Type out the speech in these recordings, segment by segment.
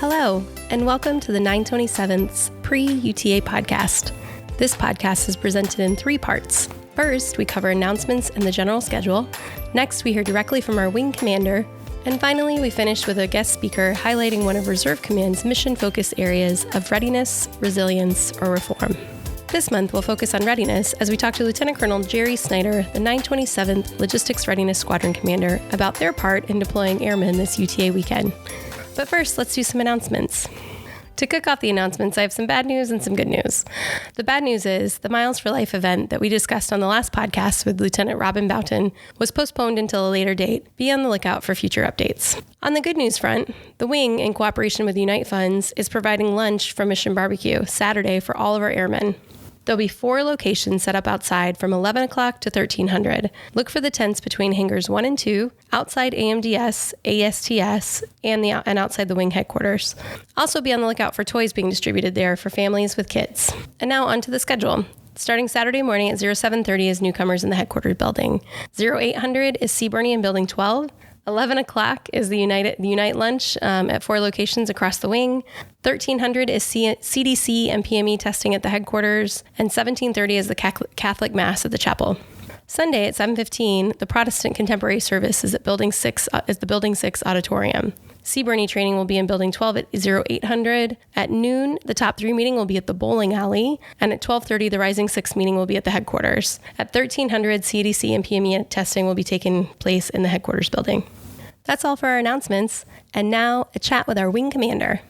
Hello, and welcome to the 927th's pre-UTA podcast. This podcast is presented in three parts. First, we cover announcements and the general schedule. Next, we hear directly from our wing commander. And finally, we finish with a guest speaker highlighting one of Reserve Command's mission-focused areas of readiness, resilience, or reform. This month, we'll focus on readiness as we talk to Lieutenant Colonel Jerry Snyder, the 927th Logistics Readiness Squadron Commander, about their part in deploying airmen this UTA weekend. But first, let's do some announcements. To kick off the announcements, I have some bad news and some good news. The bad news is the Miles for Life event that we discussed on the last podcast with Lieutenant Robin Boughton was postponed until a later date. Be on the lookout for future updates. On the good news front, the wing, in cooperation with Unite Funds, is providing lunch from Mission Barbecue Saturday for all of our airmen. There'll be 4 locations set up outside from 11 o'clock to 1300. Look for the tents between hangars 1 and 2, outside AMDS, ASTS, and outside the wing headquarters. Also be on the lookout for toys being distributed there for families with kids. And now onto the schedule. Starting Saturday morning at 0730 is newcomers in the headquarters building. 0800 is Seaburny in Building 12. 11 o'clock is the Unite lunch at 4 locations across the wing. 1300 is CDC and PME testing at the headquarters. And 1730 is the Catholic Mass at the chapel. Sunday at 7:15, the Protestant Contemporary Service is at Building 6 auditorium. Seaburny training will be in Building 12 at 0800. At noon, the Top 3 meeting will be at the bowling alley. And at 12:30, the Rising 6 meeting will be at the headquarters. At 1300, CDC and PME testing will be taking place in the headquarters building. That's all for our announcements. And now, a chat with our wing commander.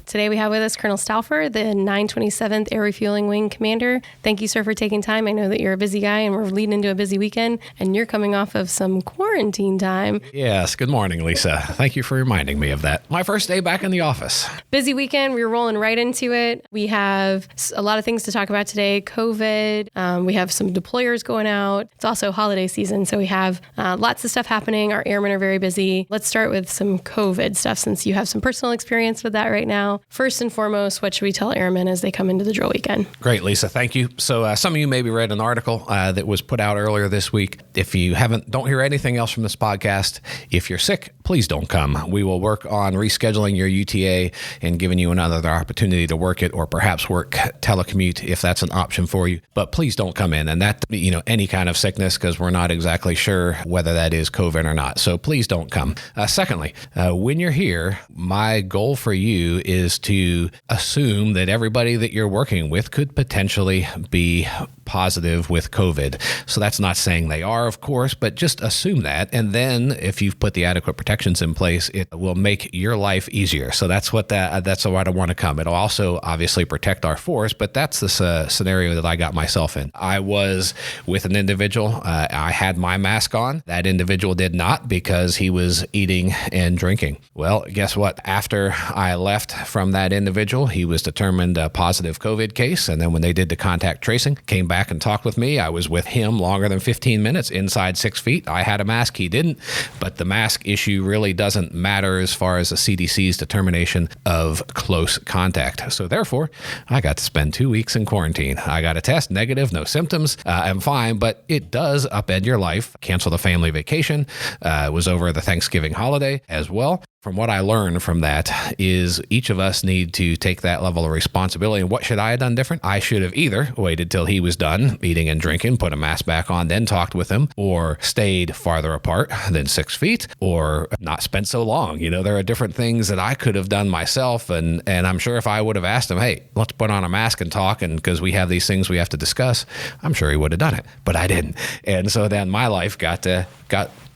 Today we have with us Colonel Stauffer, the 927th Air Refueling Wing Commander. Thank you, sir, for taking time. I know that you're a busy guy and we're leading into a busy weekend, and you're coming off of some quarantine time. Yes, good morning, Lisa. Thank you for reminding me of that. My first day back in the office. Busy weekend. We're rolling right into it. We have a lot of things to talk about today. COVID. We have some deployers going out. It's also holiday season, so we have lots of stuff happening. Our airmen are very busy. Let's start with some COVID stuff since you have some personal experience with that right now. First and foremost, what should we tell airmen as they come into the drill weekend? Great, Lisa. Thank you. So some of you maybe read an article that was put out earlier this week. If you don't hear anything else from this podcast, if you're sick, please don't come. We will work on rescheduling your UTA and giving you another opportunity to work it, or perhaps work telecommute if that's an option for you. But please don't come in. And that, any kind of sickness, because we're not exactly sure whether that is COVID or not. So please don't come. Secondly, when you're here, my goal for you is to assume that everybody that you're working with could potentially be positive with COVID. So that's not saying they are, of course, but just assume that. And then if you've put the adequate protections in place, it will make your life easier. So that's why I want to come. It'll also obviously protect our force, but that's the scenario that I got myself in. I was with an individual. I had my mask on. That individual did not, because he was eating and drinking. Well, guess what? After I left from that individual, he was determined a positive COVID case. And then when they did the contact tracing, came back and talked with me. I was with him longer than 15 minutes inside 6 feet. I had a mask. He didn't. But the mask issue really doesn't matter as far as the CDC's determination of close contact. So therefore, I got to spend 2 weeks in quarantine. I got a test, negative, no symptoms. I'm fine, but it does upend your life. Cancel the family vacation. It was over the Thanksgiving holiday as well. From what I learned from that is each of us need to take that level of responsibility. And what should I have done different? I should have either waited till he was done eating and drinking, put a mask back on, then talked with him, or stayed farther apart than 6 feet, or not spent so long. There are different things that I could have done myself. And I'm sure if I would have asked him, hey, let's put on a mask and talk, and because we have these things we have to discuss, I'm sure he would have done it, but I didn't. And so then my life got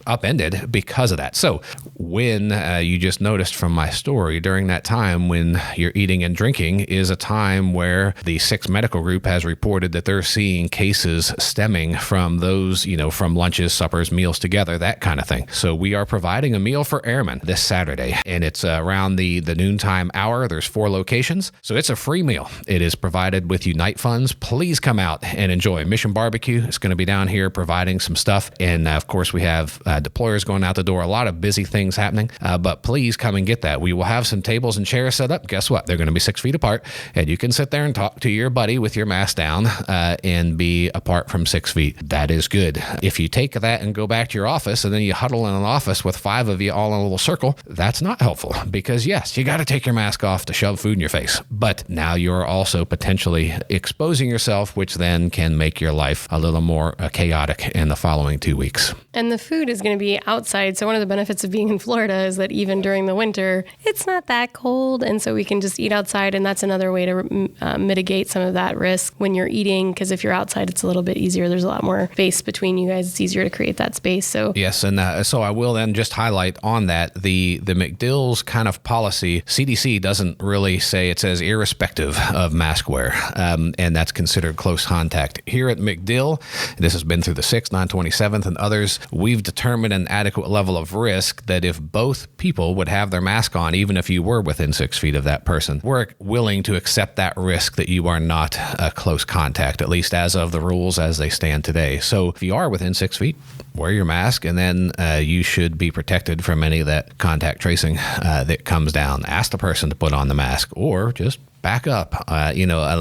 upended because of that. So when you just noticed from my story, during that time when you're eating and drinking is a time where the 6 medical group has reported that they're seeing cases stemming from those, from lunches, suppers, meals together, that kind of thing. So we are providing a meal for airmen this Saturday, and it's around the noontime hour. There's 4 locations. So it's a free meal. It is provided with Unite funds. Please come out and enjoy. Mission Barbecue is going to be down here providing some stuff. And of course, we have deployers going out the door. A lot of busy things happening. But please come and get that. We will have some tables and chairs set up. Guess what? They're going to be 6 feet apart, and you can sit there and talk to your buddy with your mask down and be apart from 6 feet. That is good. If you take that and go back to your office and then you huddle in an office with 5 of you all in a little circle, that's not helpful, because yes, you got to take your mask off to shove food in your face. But now you're also potentially exposing yourself, which then can make your life a little more chaotic in the following 2 weeks. And the food is going to be outside. So one of the benefits of being in Florida is that even during the winter, it's not that cold. And so we can just eat outside. And that's another way to mitigate some of that risk when you're eating, because if you're outside, it's a little bit easier. There's a lot more space between you guys. It's easier to create that space. So yes. And so I will then just highlight on that the McDill's kind of policy. CDC doesn't really say, it says irrespective of mask wear. And that's considered close contact. Here at McDill, this has been through the 6th, 927th, and others, we've determined an adequate level of risk that if both people would have their mask on, even if you were within 6 feet of that person, we're willing to accept that risk that you are not a close contact, at least as of the rules as they stand today. So if you are within 6 feet, wear your mask, and then you should be protected from any of that contact tracing that comes down. Ask the person to put on the mask, or just back up. A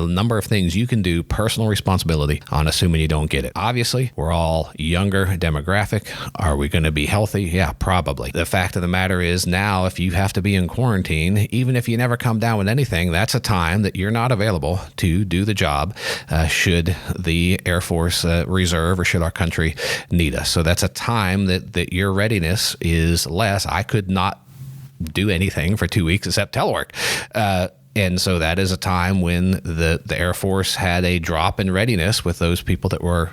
number of things you can do, personal responsibility on assuming you don't get it. Obviously, we're all younger demographic. Are we going to be healthy? Yeah, probably. The fact of the matter is now, if you have to be in quarantine, even if you never come down with anything, that's a time that you're not available to do the job should the Air Force Reserve or should our country need us. So that's a time that your readiness is less. I could not do anything for 2 weeks except telework. And so that is a time when the Air Force had a drop in readiness with those people that were,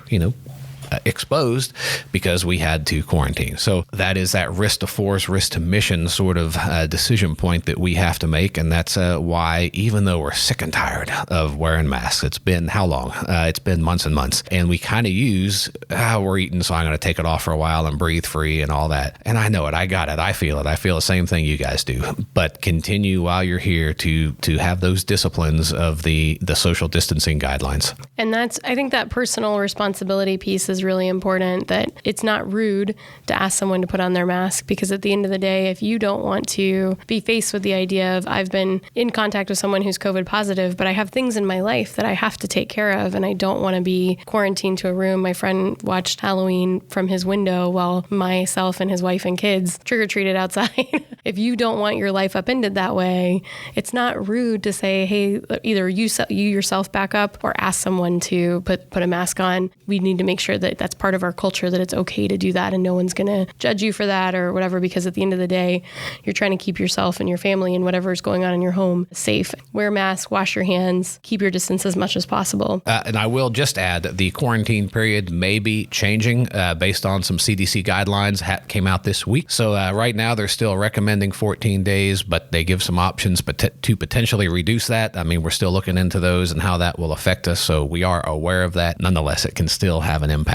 exposed because we had to quarantine. So that is that risk to force, risk to mission sort of decision point that we have to make. And that's why, even though we're sick and tired of wearing masks, it's been how long? It's been months and months. And we kind of use, we're eating, so I'm going to take it off for a while and breathe free and all that. And I know it. I got it. I feel it. I feel the same thing you guys do. But continue while you're here to have those disciplines of the social distancing guidelines. And I think that personal responsibility piece is really important, that it's not rude to ask someone to put on their mask, because at the end of the day, if you don't want to be faced with the idea of, I've been in contact with someone who's COVID positive, but I have things in my life that I have to take care of, and I don't want to be quarantined to a room. My friend watched Halloween from his window while myself and his wife and kids trick-or-treated outside. If you don't want your life upended that way, it's not rude to say, hey, either you yourself back up or ask someone to put a mask on. We need to make sure that that's part of our culture, that it's okay to do that and no one's going to judge you for that or whatever, because at the end of the day, you're trying to keep yourself and your family and whatever's going on in your home safe. Wear a mask, wash your hands, keep your distance as much as possible. And I will just add that the quarantine period may be changing based on some CDC guidelines that came out this week. So right now they're still recommending 14 days, but they give some options to potentially reduce that. I mean, we're still looking into those and how that will affect us. So we are aware of that. Nonetheless, it can still have an impact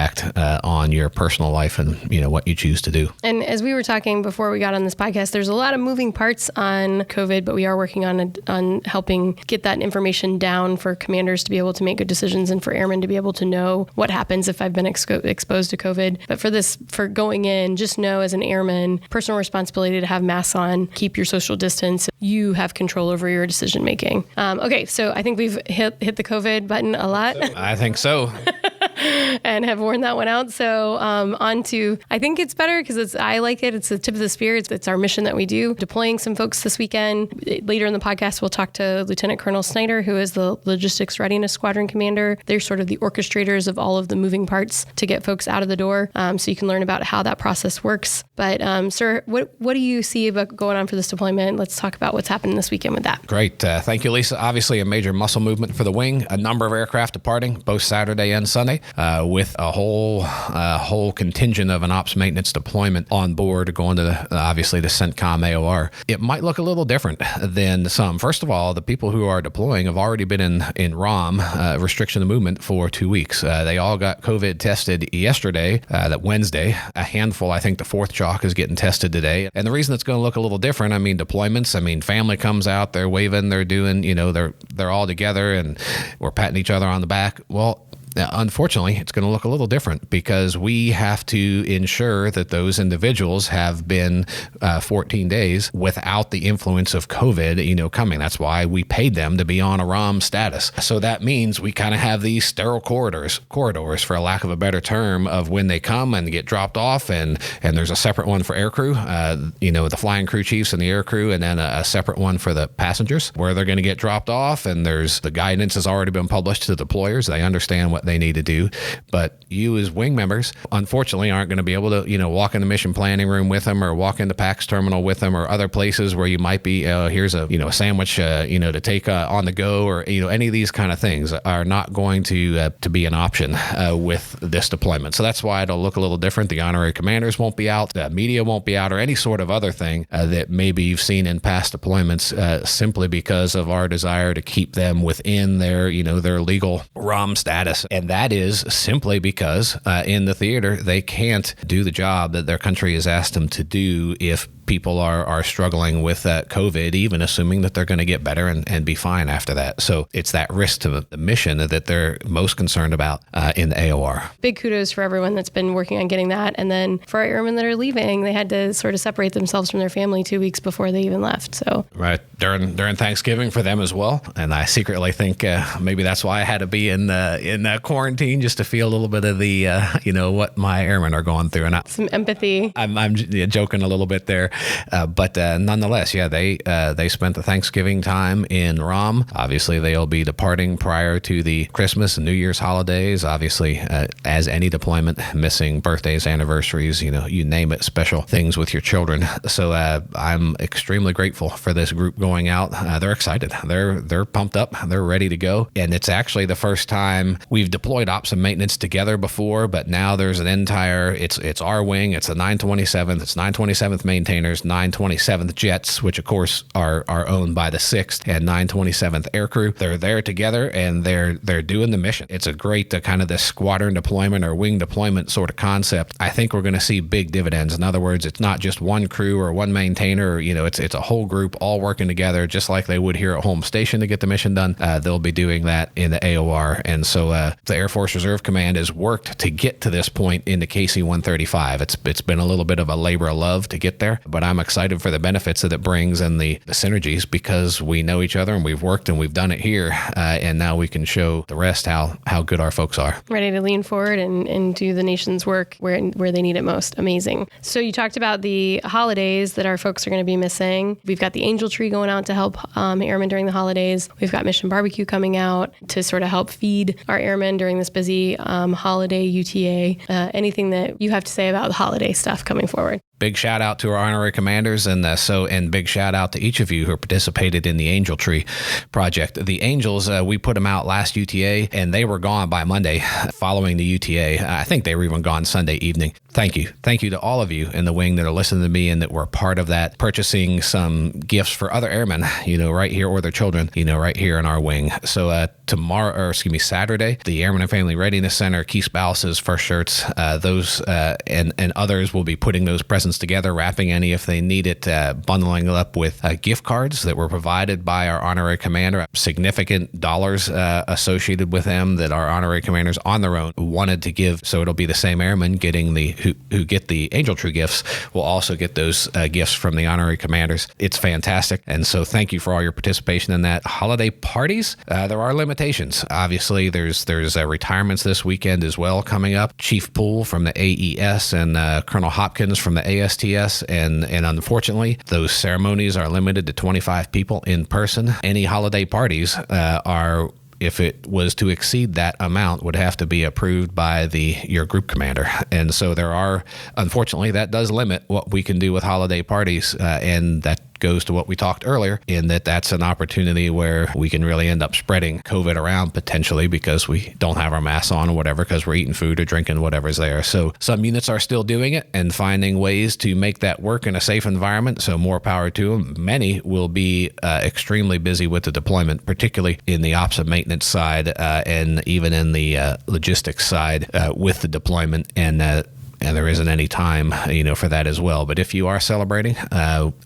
on your personal life and what you choose to do. And as we were talking before we got on this podcast, there's a lot of moving parts on COVID, but we are working on helping get that information down for commanders to be able to make good decisions and for airmen to be able to know what happens if I've been exposed to COVID. But for going in, just know as an airman, personal responsibility to have masks on, keep your social distance. You have control over your decision making. Okay, so I think we've hit the COVID button a lot. I think so. And have worn that one out. So on to, I think it's better because I like it. It's the tip of the spear. It's our mission that we do. Deploying some folks this weekend. Later in the podcast, we'll talk to Lieutenant Colonel Snyder, who is the Logistics Readiness Squadron Commander. They're sort of the orchestrators of all of the moving parts to get folks out of the door. So you can learn about how that process works. But sir, what do you see about going on for this deployment? Let's talk about what's happening this weekend with that. Great. Thank you, Lisa. Obviously a major muscle movement for the wing. A number of aircraft departing both Saturday and Sunday. With a whole contingent of an ops maintenance deployment on board going to obviously the CENTCOM AOR. It might look a little different than some. First of all, the people who are deploying have already been in ROM, restriction of movement, for 2 weeks. They all got COVID tested yesterday, that Wednesday. A handful, I think the fourth chalk is getting tested today. And the reason it's going to look a little different, deployments, family comes out, they're waving, they're doing, they're all together and we're patting each other on the back. Well, unfortunately, it's going to look a little different because we have to ensure that those individuals have been 14 days without the influence of COVID, coming. That's why we paid them to be on a ROM status. So that means we kind of have these sterile corridors, for a lack of a better term, of when they come and get dropped off, and there's a separate one for aircrew, the flying crew chiefs and the aircrew, and then a separate one for the passengers where they're going to get dropped off. And there's the guidance has already been published to the deployers. They understand what they need to do. But you as wing members, unfortunately, aren't going to be able to, walk in the mission planning room with them or walk in the PAX terminal with them or other places where you might be, here's a sandwich, to take on the go, or, any of these kind of things are not going to be an option with this deployment. So that's why it'll look a little different. The honorary commanders won't be out, the media won't be out, or any sort of other thing that maybe you've seen in past deployments, simply because of our desire to keep them within their, their legal ROM status. And that is simply because in the theater, they can't do the job that their country has asked them to do if people are struggling with COVID, even assuming that they're going to get better and be fine after that. So it's that risk to the mission that they're most concerned about in the AOR. Big kudos for everyone that's been working on getting that. And then for our airmen that are leaving, they had to sort of separate themselves from their family 2 weeks before they even left. So right during Thanksgiving for them as well. And I secretly think maybe that's why I had to be in quarantine, just to feel a little bit of the what my airmen are going through. And some empathy. I'm joking a little bit there. But nonetheless, they spent the Thanksgiving time in ROM. Obviously, they'll be departing prior to the Christmas and New Year's holidays. Obviously, as any deployment, missing birthdays, anniversaries, you name it, special things with your children. So I'm extremely grateful for this group going out. They're excited. They're pumped up. They're ready to go. And it's actually the first time we've deployed ops and maintenance together before, but now there's an entire, it's our wing, it's the 927th, it's 927th maintainers, 927th jets, which of course are owned by the 6th and 927th aircrew. They're there together and they're doing the mission. It's a great kind of this squadron deployment or wing deployment sort of concept. I think we're going to see big dividends. In other words, it's not just one crew or one maintainer, it's a whole group all working together, just like they would here at home station to get the mission done. They'll be doing that in the AOR. And so the Air Force Reserve Command has worked to get to this point in the KC-135. It's been a little bit of a labor of love to get there, but I'm excited for the benefits that it brings and the synergies, because we know each other and we've worked and we've done it here. And now we can show the rest how good our folks are. Ready to lean forward and do the nation's work where they need it most. Amazing. So you talked about the holidays that our folks are going to be missing. We've got the Angel Tree going out to help airmen during the holidays. We've got Mission Barbecue coming out to sort of help feed our airmen during this busy holiday UTA. Anything that you have to say about the holiday stuff coming forward? Big shout out to our honorary commanders, and big shout out to each of you who participated in the Angel Tree project. The Angels, we put them out last UTA, and they were gone by Monday following the UTA. I think they were even gone Sunday evening. Thank you to all of you in the wing that are listening to me and that were part of that, purchasing some gifts for other airmen, right here, or their children, right here in our wing. So Saturday, the Airmen and Family Readiness Center, Key Spouses, First Shirts, those and others will be putting those presents together, wrapping any if they need it, bundling it up with gift cards that were provided by our honorary commander, significant dollars associated with them that our honorary commanders on their own wanted to give. So it'll be the same airmen getting who get the Angel Tree gifts will also get those gifts from the honorary commanders. It's fantastic. And so thank you for all your participation in that. Holiday parties, there are limitations. Obviously, there's retirements this weekend as well coming up. Chief Poole from the AES and Colonel Hopkins from the ASTS. And unfortunately, those ceremonies are limited to 25 people in person. Any holiday parties if it was to exceed that amount, would have to be approved by your group commander. And so unfortunately, that does limit what we can do with holiday parties. And that goes to what we talked earlier, in that's an opportunity where we can really end up spreading COVID around potentially because we don't have our masks on or whatever, because we're eating food or drinking whatever's there. So some units are still doing it and finding ways to make that work in a safe environment. So more power to them. Many will be extremely busy with the deployment, particularly in the ops and maintenance side and even in the logistics side with the deployment. And and there isn't any time, for that as well. But if you are celebrating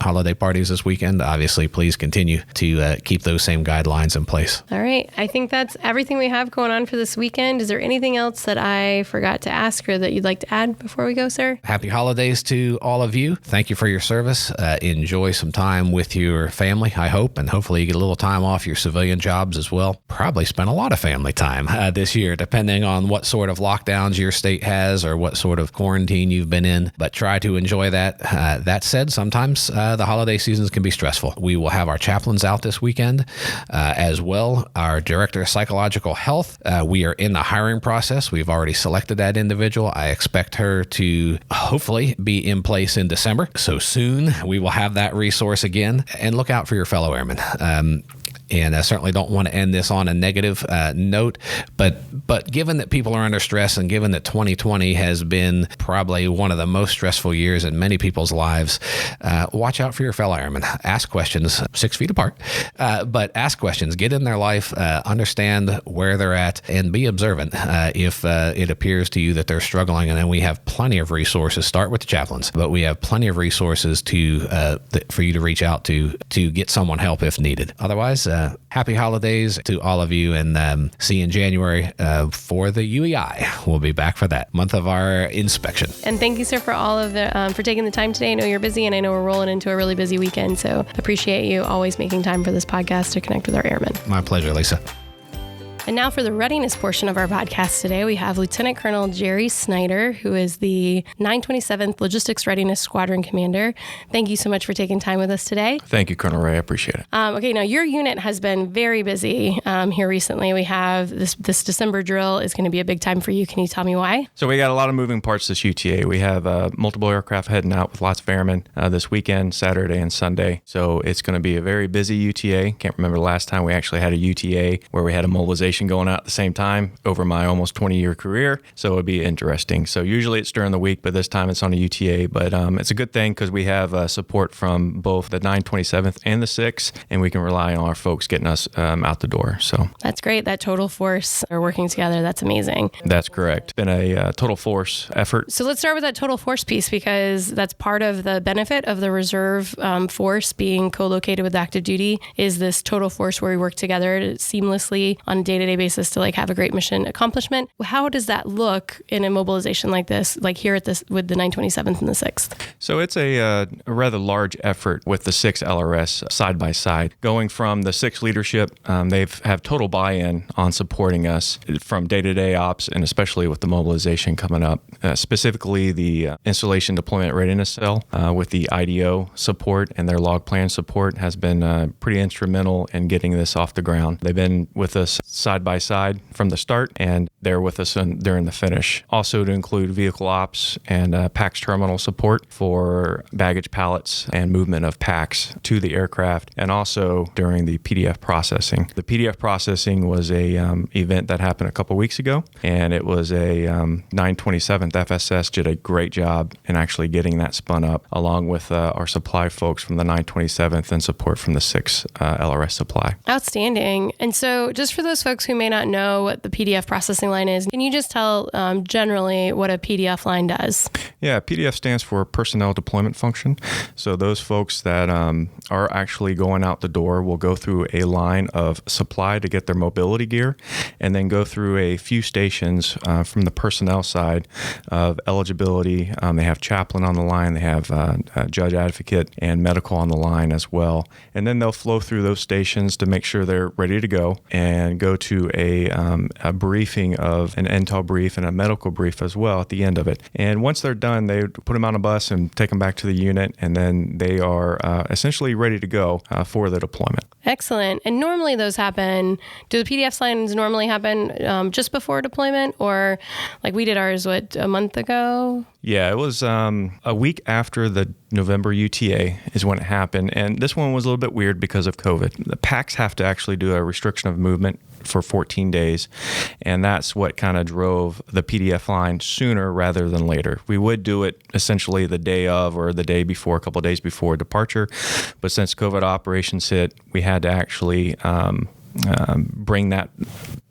holiday parties this weekend, obviously, please continue to keep those same guidelines in place. All right. I think that's everything we have going on for this weekend. Is there anything else that I forgot to ask or that you'd like to add before we go, sir? Happy holidays to all of you. Thank you for your service. Enjoy some time with your family, I hope, and hopefully you get a little time off your civilian jobs as well. Probably spent a lot of family time this year, depending on what sort of lockdowns your state has or what sort of quarantine you've been in, but try to enjoy that. That said, sometimes the holiday seasons can be stressful. We will have our chaplains out this weekend as well. Our director of psychological health, we are in the hiring process. We've already selected that individual. I expect her to hopefully be in place in December. So soon we will have that resource again, and look out for your fellow airmen. And I certainly don't want to end this on a negative note, but given that people are under stress and given that 2020 has been probably one of the most stressful years in many people's lives, watch out for your fellow airmen. Ask questions 6 feet apart, but ask questions. Get in their life, understand where they're at, and be observant if it appears to you that they're struggling. And then we have plenty of resources. Start with the chaplains, but we have plenty of resources for you to reach out to get someone help if needed. Otherwise, happy holidays to all of you, and see you in January for the UEI. We'll be back for that month of our inspection. And thank you, sir, for all of the for taking the time today. I know you're busy, and I know we're rolling into a really busy weekend, so appreciate you always making time for this podcast to connect with our airmen. My pleasure, Lisa. And now for the readiness portion of our podcast today, we have Lieutenant Colonel Jerry Snyder, who is the 927th Logistics Readiness Squadron Commander. Thank you so much for taking time with us today. Thank you, Colonel Ray. I appreciate it. Okay, now your unit has been very busy here recently. We have this December drill is going to be a big time for you. Can you tell me why? So we got a lot of moving parts this UTA. We have multiple aircraft heading out with lots of airmen this weekend, Saturday and Sunday. So it's going to be a very busy UTA. Can't remember the last time we actually had a UTA where we had a mobilization going out at the same time over my almost 20-year career. So it'd be interesting. So usually it's during the week, but this time it's on a UTA. But it's a good thing because we have support from both the 927th and the 6th, and we can rely on our folks getting us out the door. So that's great. That total force are working together. That's amazing. That's correct. It's been a total force effort. So let's start with that total force piece, because that's part of the benefit of the reserve force being co-located with active duty is this total force where we work together seamlessly on a day-to-day basis to have a great mission accomplishment. How does that look in a mobilization like this, like here at this with the 927th and the 6th? So it's a rather large effort with the 6 LRS side by side. Going from the 6 leadership, they have total buy-in on supporting us from day-to-day ops, and especially with the mobilization coming up. Specifically, the installation deployment readiness cell with the IDO support and their log plan support has been pretty instrumental in getting this off the ground. They've been with us side by side from the start, and they're with us during the finish. Also to include vehicle ops and PAX terminal support for baggage pallets and movement of packs to the aircraft, and also during the PDF processing. The PDF processing was a event that happened a couple weeks ago, and it was a 927th FSS did a great job in actually getting that spun up, along with our supply folks from the 927th and support from the 6 LRS supply. Outstanding. And so just for those folks who may not know what the PDF processing line is, can you just tell generally what a PDF line does? Yeah, PDF stands for Personnel Deployment Function. So those folks that are actually going out the door will go through a line of supply to get their mobility gear, and then go through a few stations from the personnel side of eligibility. They have chaplain on the line, they have judge advocate and medical on the line as well. And then they'll flow through those stations to make sure they're ready to go, and go to a briefing of an intel brief and a medical brief as well at the end of it. And once they're done, they put them on a bus and take them back to the unit, and then they are essentially ready to go for the deployment. Excellent. And normally those happen, do the PDF lines normally happen just before deployment, or like we did ours, a month ago? Yeah, it was a week after the November UTA is when it happened. And this one was a little bit weird because of COVID. The PACs have to actually do a restriction of movement for 14 days. And that's what kind of drove the PDF line sooner rather than later. We would do it essentially the day of or the day before, a couple of days before departure. But since COVID operations hit, we had to actually bring that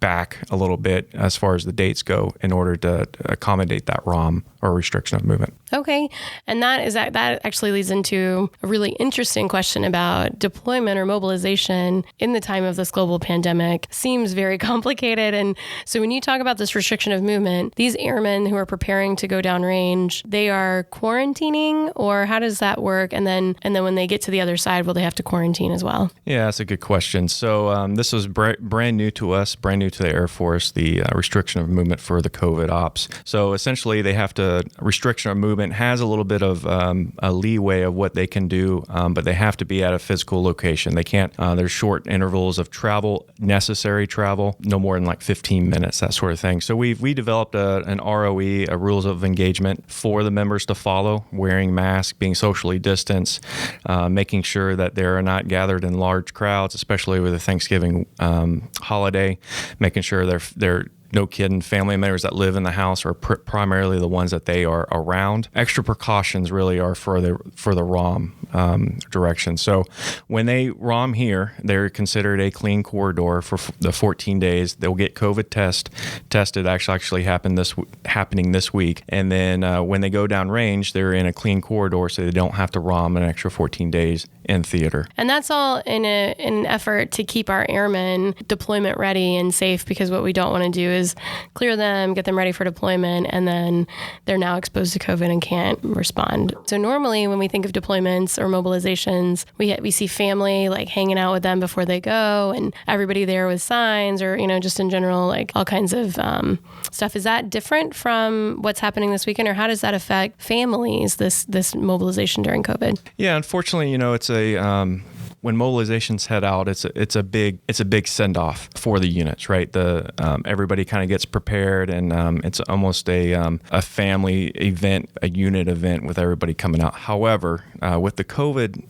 back a little bit as far as the dates go in order to accommodate that ROM or restriction of movement. Okay. And that actually leads into a really interesting question about deployment or mobilization in the time of this global pandemic. Seems very complicated. And so when you talk about this restriction of movement, these airmen who are preparing to go downrange, they are quarantining, or how does that work? And then when they get to the other side, will they have to quarantine as well? Yeah, that's a good question. So this was brand new to us, brand new to the Air Force, the restriction of movement for the COVID ops. So essentially they have to, restriction of movement has a little bit of a leeway of what they can do, but they have to be at a physical location. They can't, there's short intervals of travel, necessary travel, no more than like 15 minutes, that sort of thing. So we developed an ROE, a rules of engagement for the members to follow, wearing masks, being socially distanced, making sure that they're not gathered in large crowds, especially with the Thanksgiving holiday, making sure they're no kidding, family members that live in the house are primarily the ones that they are around. Extra precautions really are for the ROM direction. So when they ROM here, they're considered a clean corridor for the 14 days. They'll get COVID tested. Actually happening this week. And then when they go downrange, they're in a clean corridor, so they don't have to ROM an extra 14 days in theater. And that's all in an effort to keep our airmen deployment ready and safe, because what we don't want to do is clear them, get them ready for deployment, and then they're now exposed to COVID and can't respond. So normally when we think of deployments or mobilizations, we see family like hanging out with them before they go, and everybody there with signs, or just in general, like all kinds of stuff. Is that different from what's happening this weekend, or how does that affect families, this mobilization during COVID? Yeah, unfortunately, it's when mobilizations head out, it's a big send off for the units, right? Everybody kind of gets prepared, and it's almost a family event, a unit event with everybody coming out. However, with the COVID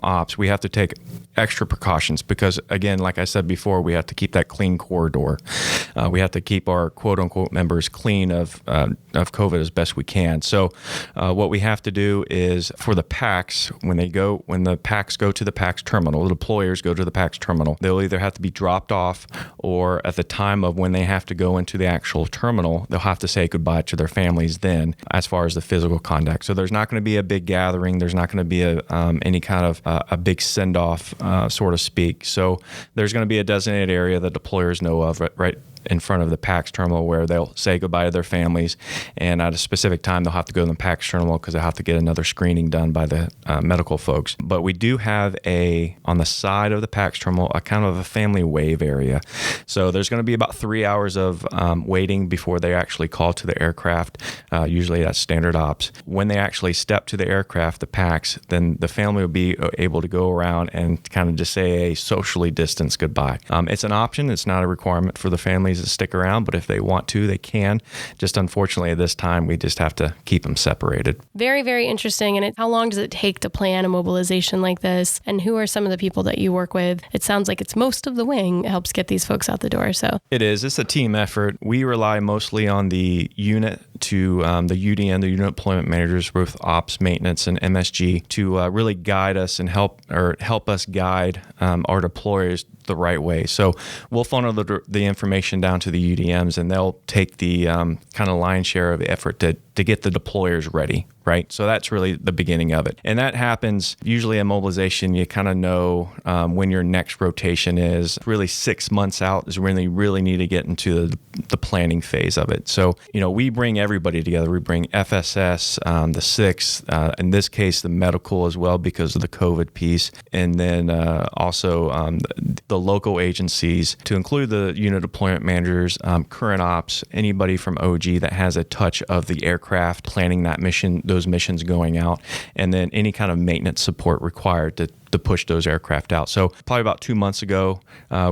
ops, we have to take extra precautions because, again, like I said before, we have to keep that clean corridor. We have to keep our quote unquote members clean of COVID as best we can. So what we have to do is for the PACs, when the PACs go to the PACs terminal, the deployers go to the PACs terminal, they'll either have to be dropped off, or at the time of when they have to go into the actual terminal, they'll have to say goodbye to their families then, as far as the physical contact. So there's not going to be a big gathering. There's not going to be any kind of a big send-off, so to speak. So there's going to be a designated area that deployers know of, right in front of the PACs terminal, where they'll say goodbye to their families, and at a specific time they'll have to go to the PACs terminal because they'll have to get another screening done by the medical folks. But we do have on the side of the PACs terminal, a kind of a family wave area. So there's going to be about 3 hours of waiting before they actually call to the aircraft. Usually that's standard ops. When they actually step to the aircraft, the PACs, then the family will be able to go around and kind of just say a socially distanced goodbye. It's an option. It's not a requirement for the families to stick around, but if they want to, they can. Just unfortunately at this time, we just have to keep them separated. Very, very interesting. And how long does it take to plan a mobilization like this? And who are some of the people that you work with? It sounds like it's most of the wing helps get these folks out the door. So it is. It's a team effort. We rely mostly on the unit to the UDN, the unit deployment managers, both ops, maintenance, and MSG, to really guide us and help us guide our deployers the right way. So we'll funnel the information down to the UDMs, and they'll take the kind of lion's share of the effort to get the deployers ready, right? So that's really the beginning of it. And that happens usually in mobilization. You kind of know when your next rotation is. Really 6 months out is when you really need to get into the planning phase of it. So, we bring everybody together. We bring FSS, the 6th, in this case, the medical as well because of the COVID piece. And then also the local agencies, to include the unit deployment managers, current ops, anybody from OG that has a touch of the aircraft planning that mission, those missions going out, and then any kind of maintenance support required to push those aircraft out. So probably about 2 months ago,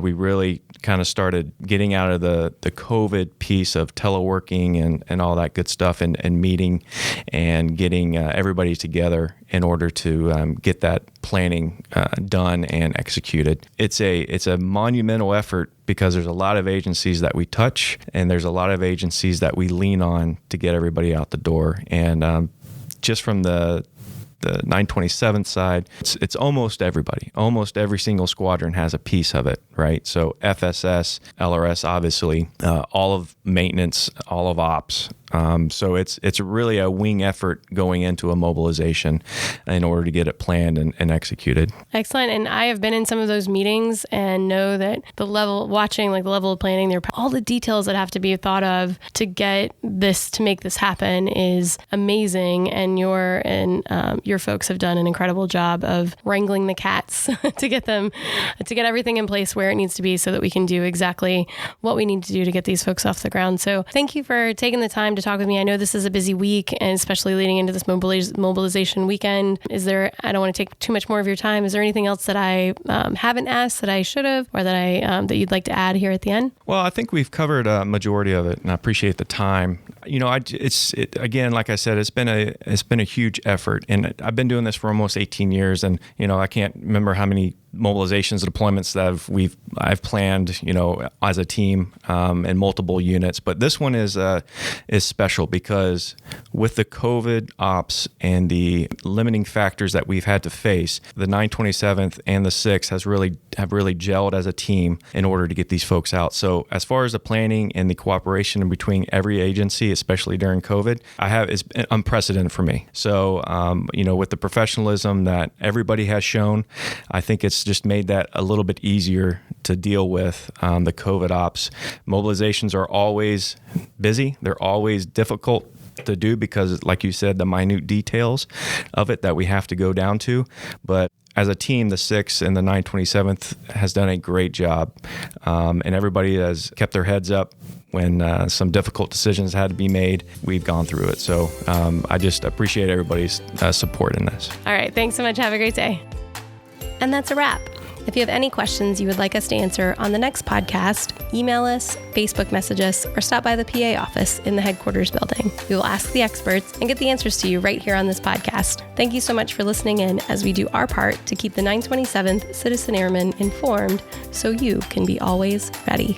we really kind of started getting out of the COVID piece of teleworking and all that good stuff and meeting and getting everybody together in order to get that planning done and executed. It's a monumental effort because there's a lot of agencies that we touch, and there's a lot of agencies that we lean on to get everybody out the door. And just from the the 927th side, it's almost everybody. Almost every single squadron has a piece of it, right? So FSS, LRS, obviously, all of maintenance, all of ops. So it's really a wing effort going into a mobilization in order to get it planned and executed. Excellent. And I have been in some of those meetings and know that the level of planning, all the details that have to be thought of to make this happen is amazing. And your folks have done an incredible job of wrangling the cats to get everything in place where it needs to be so that we can do exactly what we need to do to get these folks off the ground. So thank you for taking the time to talk with me. I know this is a busy week, and especially leading into this mobilization weekend. I don't want to take too much more of your time. Is there anything else that I haven't asked that I should have, or that you'd like to add here at the end? Well, I think we've covered a majority of it, and I appreciate the time. Again, like I said, it's been a huge effort, and I've been doing this for almost 18 years, and I can't remember how many mobilizations and deployments that I've planned, as a team, in multiple units. But this one is special because with the COVID ops and the limiting factors that we've had to face, the 927th and the 6th have really gelled as a team in order to get these folks out. So as far as the planning and the cooperation in between every agency, especially during COVID, it's been unprecedented for me. So, with the professionalism that everybody has shown, I think it's just made that a little bit easier to deal with the COVID ops. Mobilizations are always busy. They're always difficult to do because, like you said, the minute details of it that we have to go down to. But as a team, the 6th and the 927th has done a great job, and everybody has kept their heads up when some difficult decisions had to be made. We've gone through it. So I just appreciate everybody's support in this. All right. Thanks so much. Have a great day. And that's a wrap. If you have any questions you would like us to answer on the next podcast, email us, Facebook message us, or stop by the PA office in the headquarters building. We will ask the experts and get the answers to you right here on this podcast. Thank you so much for listening in as we do our part to keep the 927th Citizen Airmen informed so you can be always ready.